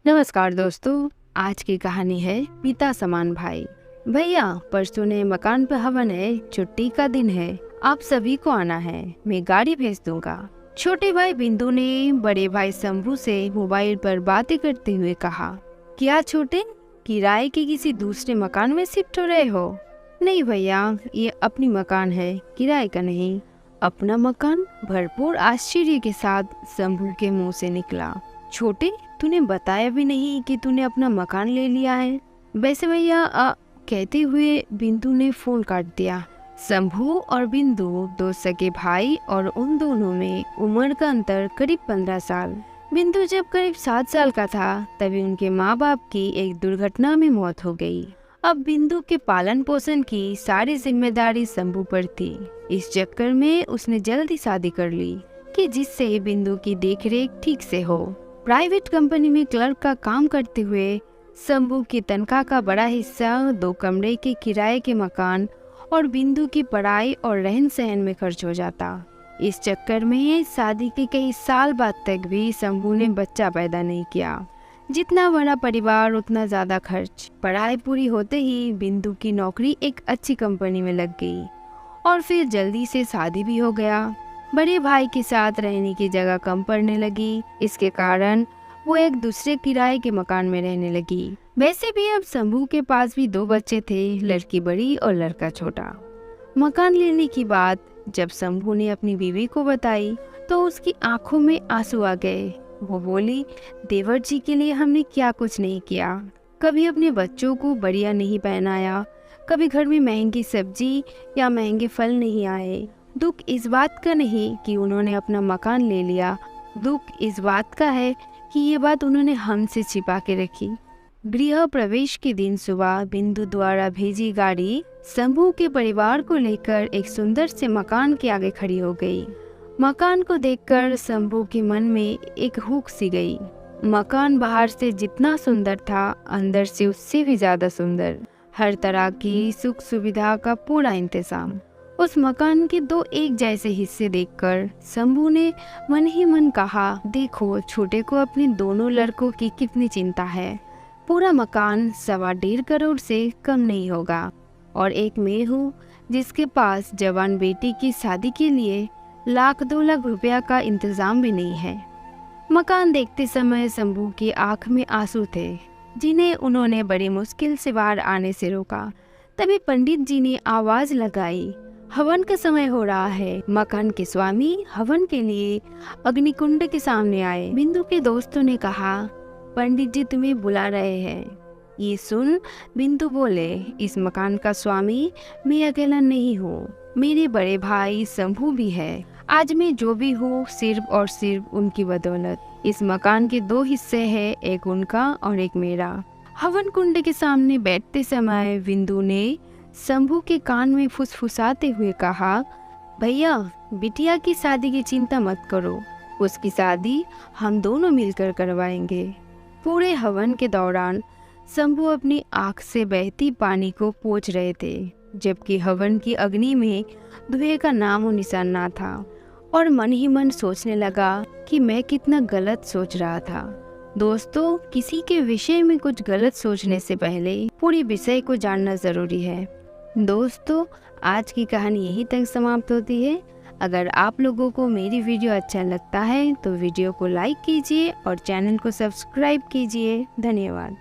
नमस्कार दोस्तों, आज की कहानी है पिता समान भाई। भैया, परसों नए मकान पे हवन है, छुट्टी का दिन है, आप सभी को आना है, मैं गाड़ी भेज दूंगा। छोटे भाई बिंदु ने बड़े भाई शंभू से मोबाइल पर बातें करते हुए कहा। क्या छोटे, किराए के किसी दूसरे मकान में शिफ्ट हो रहे हो? नहीं भैया, ये अपनी मकान है, किराए का नहीं। अपना मकान? भरपूर आश्चर्य के साथ शंभू के मुंह से निकला। छोटे, तूने बताया भी नहीं कि तूने अपना मकान ले लिया है। वैसे भैया, कहते हुए बिंदु ने फोन काट दिया। शंभू और बिंदु दो सगे भाई और उन दोनों में उम्र का अंतर करीब 15 साल। बिंदु जब करीब 7 साल का था तभी उनके माँ बाप की एक दुर्घटना में मौत हो गई। अब बिंदु के पालन पोषण की सारी जिम्मेदारी शंभू पर थी। इस चक्कर में उसने जल्दी शादी कर ली कि जिससे बिंदु की देखरेख ठीक से हो। प्राइवेट कंपनी में क्लर्क का काम करते हुए शंभू की तनख्वाह का बड़ा हिस्सा 2 कमरे के किराए के मकान और बिंदु की पढ़ाई और रहन सहन में खर्च हो जाता। इस चक्कर में शादी के कई साल बाद तक भी शंभू ने बच्चा पैदा नहीं किया। जितना बड़ा परिवार उतना ज्यादा खर्च। पढ़ाई पूरी होते ही बिंदु की नौकरी एक अच्छी कंपनी में लग गई और फिर जल्दी से शादी भी हो गया। बड़े भाई के साथ रहने की जगह कम पड़ने लगी, इसके कारण वो एक दूसरे किराए के मकान में रहने लगी। वैसे भी अब शंभू के पास भी 2 बच्चे थे, लड़की बड़ी और लड़का छोटा। मकान लेने की बात जब शंभू ने अपनी बीवी को बताई तो उसकी आंखों में आंसू आ गए। वो बोली, देवर जी के लिए हमने क्या कुछ नहीं किया। कभी अपने बच्चों को बढ़िया नहीं पहनाया, कभी घर में महंगी सब्जी या महंगे फल नहीं आए। दुख इस बात का नहीं कि उन्होंने अपना मकान ले लिया, दुख इस बात का है कि ये बात उन्होंने हमसे छिपा के रखी। गृह प्रवेश के दिन सुबह बिंदु द्वारा भेजी गाड़ी शंभू के परिवार को लेकर एक सुंदर से मकान के आगे खड़ी हो गई। मकान को देखकर शंभू के मन में एक हुक सी गई। मकान बाहर से जितना सुंदर था, अंदर से उससे भी ज्यादा सुंदर। हर तरह की सुख सुविधा का पूरा इंतजाम। उस मकान के 2 एक जैसे हिस्से देखकर शंभू ने मन ही मन कहा, देखो छोटे को अपने दोनों लड़कों की कितनी चिंता है। पूरा मकान 1.25 करोड़ से कम नहीं होगा और एक मैं हूँ जिसके पास जवान बेटी की शादी के लिए 1-2 लाख रुपया का इंतजाम भी नहीं है। मकान देखते समय शंभू की आंख में आंसू थे, जिन्हें उन्होंने बड़ी मुश्किल से बाहर आने से रोका। तभी पंडित जी ने आवाज लगाई, हवन का समय हो रहा है। मकान के स्वामी हवन के लिए अग्निकुंड के सामने आए। बिंदु के दोस्तों ने कहा, पंडित जी तुम्हें बुला रहे हैं। ये सुन बिंदु बोले, इस मकान का स्वामी मैं अकेला नहीं हूँ, मेरे बड़े भाई शंभू भी है। आज मैं जो भी हूँ सिर्फ और सिर्फ उनकी बदौलत। इस मकान के 2 हिस्से हैं, एक उनका और एक मेरा। हवन कुंड के सामने बैठते समय बिंदु ने शंभू के कान में फुसफुसाते हुए कहा, भैया बिटिया की शादी की चिंता मत करो, उसकी शादी हम दोनों मिलकर करवाएंगे। पूरे हवन के दौरान शंभू अपनी आंख से बहती पानी को पोंछ रहे थे, जबकि हवन की अग्नि में धुएं का नामो निशान ना था और मन ही मन सोचने लगा कि मैं कितना गलत सोच रहा था। दोस्तों, किसी के विषय में कुछ गलत सोचने से पहले पूरे विषय को जानना जरूरी है। दोस्तों, आज की कहानी यहीं तक समाप्त होती है। अगर आप लोगों को मेरी वीडियो अच्छा लगता है तो वीडियो को लाइक कीजिए और चैनल को सब्सक्राइब कीजिए। धन्यवाद।